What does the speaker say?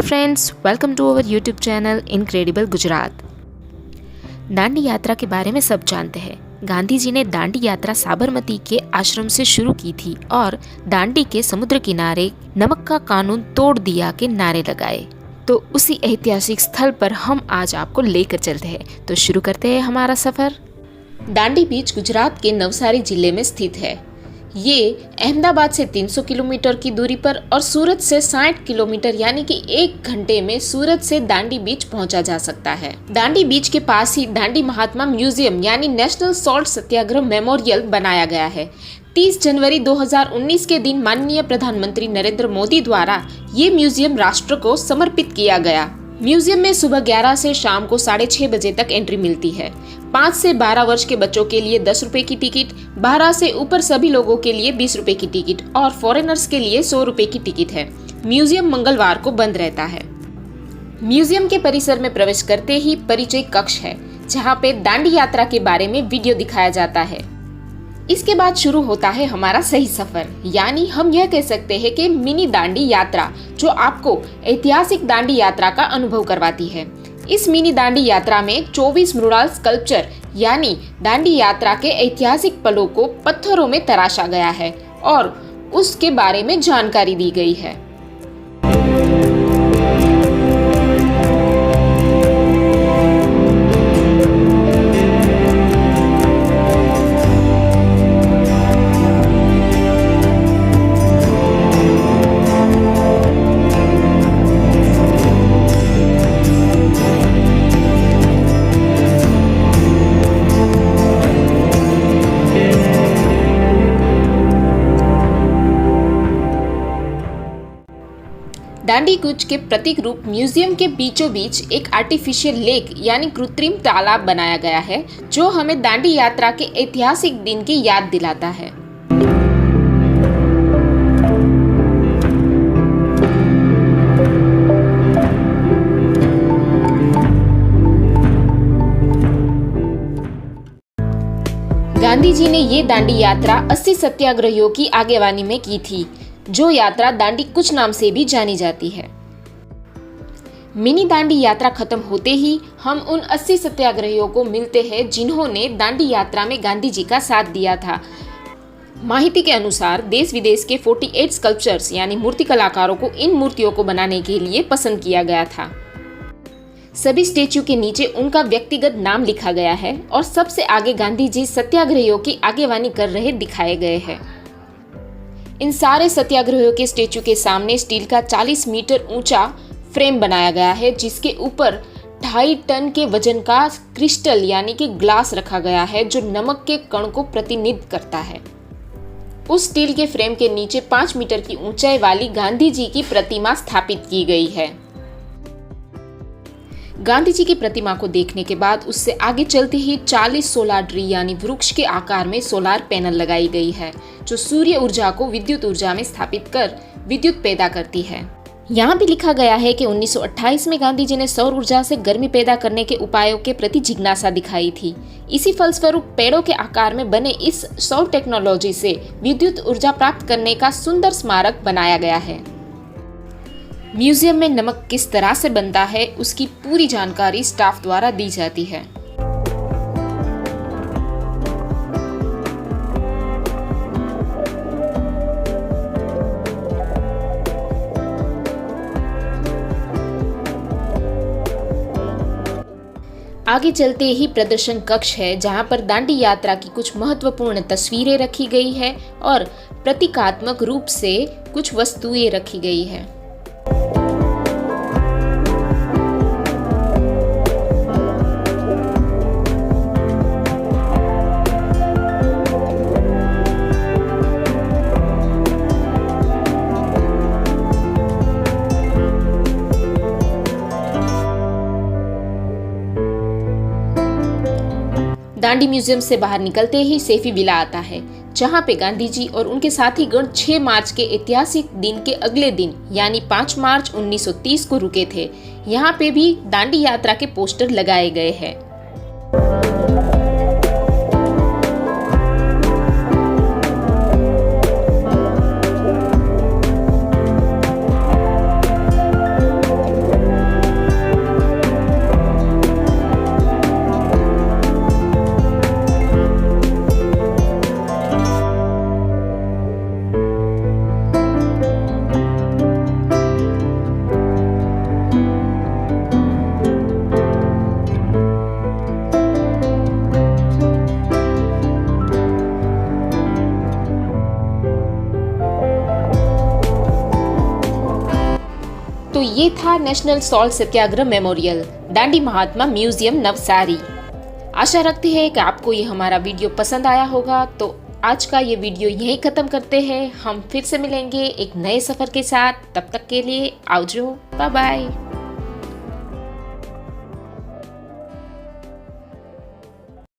Friends, welcome to our YouTube channel incredible Gujarat. Dandi यात्रा के बारे में सब जानते हैं। गांधी जी ने दांडी यात्रा साबरमती के आश्रम से शुरू की थी और दांडी के समुद्र किनारे नमक का कानून तोड़ दिया के नारे लगाए। तो उसी ऐतिहासिक स्थल पर हम आज आपको लेकर चलते हैं। तो शुरू करते हैं हमारा सफर। दांडी बीच गुजरात के नवसारी जिले में स्थित है। ये अहमदाबाद से 300 किलोमीटर की दूरी पर और सूरत से 60 किलोमीटर यानी कि 1 घंटे में सूरत से दांडी बीच पहुंचा जा सकता है। दांडी बीच के पास ही दांडी महात्मा म्यूजियम यानी नेशनल सॉल्ट सत्याग्रह मेमोरियल बनाया गया है। 30 जनवरी 2019 के दिन माननीय प्रधानमंत्री नरेंद्र मोदी द्वारा ये म्यूजियम राष्ट्र को समर्पित किया गया। म्यूजियम में सुबह 11 से शाम को 6:30 बजे तक एंट्री मिलती है। 5 से 12 वर्ष के बच्चों के लिए 10 रुपए की टिकट, 12 से ऊपर सभी लोगों के लिए 20 रुपए की टिकट और फॉरेनर्स के लिए 100 रुपए की टिकट है। म्यूजियम मंगलवार को बंद रहता है। म्यूजियम के परिसर में प्रवेश करते ही परिचय कक्ष है, जहाँ पे दांडी यात्रा के बारे में वीडियो दिखाया जाता है। इसके बाद शुरू होता है हमारा सही सफर, यानी हम यह कह सकते हैं कि मिनी दांडी यात्रा, जो आपको ऐतिहासिक दांडी यात्रा का अनुभव करवाती है। इस मिनी दांडी यात्रा में 24 म्यूरल स्कल्पचर यानी दांडी यात्रा के ऐतिहासिक पलों को पत्थरों में तराशा गया है और उसके बारे में जानकारी दी गई है। दांडी कूच के प्रतीक रूप म्यूजियम के बीचों बीच एक आर्टिफिशियल लेक यानी कृत्रिम तालाब बनाया गया है, जो हमें दांडी यात्रा के ऐतिहासिक दिन की याद दिलाता है। गांधी जी ने ये दांडी यात्रा 80 सत्याग्रहियों की आगेवानी में की थी, जो यात्रा दांडी कूच नाम से भी जानी जाती है। मिनी दांडी यात्रा खत्म होते ही हम उन 80 सत्याग्रहियों को मिलते हैं, जिन्होंने दांडी यात्रा में गांधी जी का साथ दिया था। माहिती के अनुसार देश विदेश के 48 स्कल्पचर्स यानी मूर्ति कलाकारों को इन मूर्तियों को बनाने के लिए पसंद किया गया था। सभी स्टेच्यू के नीचे उनका व्यक्तिगत नाम लिखा गया है और सबसे आगे गांधी जी सत्याग्रहियों की आगेवानी कर रहे दिखाए गए हैं। इन सारे सत्याग्रहियों के स्टेच्यू के सामने स्टील का 40 मीटर ऊंचा फ्रेम बनाया गया है, जिसके ऊपर 2.5 टन के वजन का क्रिस्टल यानी कि ग्लास रखा गया है, जो नमक के कण को प्रतिनिधित्व करता है। उस स्टील के फ्रेम के नीचे 5 मीटर की ऊंचाई वाली गांधी जी की प्रतिमा स्थापित की गई है। गांधी जी की प्रतिमा को देखने के बाद उससे आगे चलते ही 40 सोलार ट्री यानी वृक्ष के आकार में सोलार पैनल लगाई गई है, जो सूर्य ऊर्जा को विद्युत ऊर्जा में स्थापित कर विद्युत पैदा करती है। यहाँ भी लिखा गया है कि 1928 में गांधी जी ने सौर ऊर्जा से गर्मी पैदा करने के उपायों के प्रति जिज्ञासा दिखाई थी। इसी फलस्वरूप पेड़ों के आकार में बने इस सौर टेक्नोलॉजी से विद्युत ऊर्जा प्राप्त करने का सुंदर स्मारक बनाया गया है। म्यूजियम में नमक किस तरह से बनता है, उसकी पूरी जानकारी स्टाफ द्वारा दी जाती है। आगे चलते ही प्रदर्शन कक्ष है, जहां पर दांडी यात्रा की कुछ महत्वपूर्ण तस्वीरें रखी गई है और प्रतीकात्मक रूप से कुछ वस्तुएं रखी गई है। दांडी म्यूजियम से बाहर निकलते ही सैफी विला आता है, जहां पे गांधी जी और उनके साथी गण 6 मार्च के ऐतिहासिक दिन के अगले दिन यानी 5 मार्च 1930 को रुके थे। यहाँ पे भी दांडी यात्रा के पोस्टर लगाए गए हैं। ये था नेशनल सॉल्ट सत्याग्रह मेमोरियल, दांडी महात्मा म्यूजियम, नवसारी। आशा रखते हैं कि आपको ये हमारा वीडियो पसंद आया होगा। तो आज का ये वीडियो यहीं ख़त्म करते हैं। हम फिर से मिलेंगे एक नए सफ़र के साथ। तब तक के लिए आवजो, बाय बाय।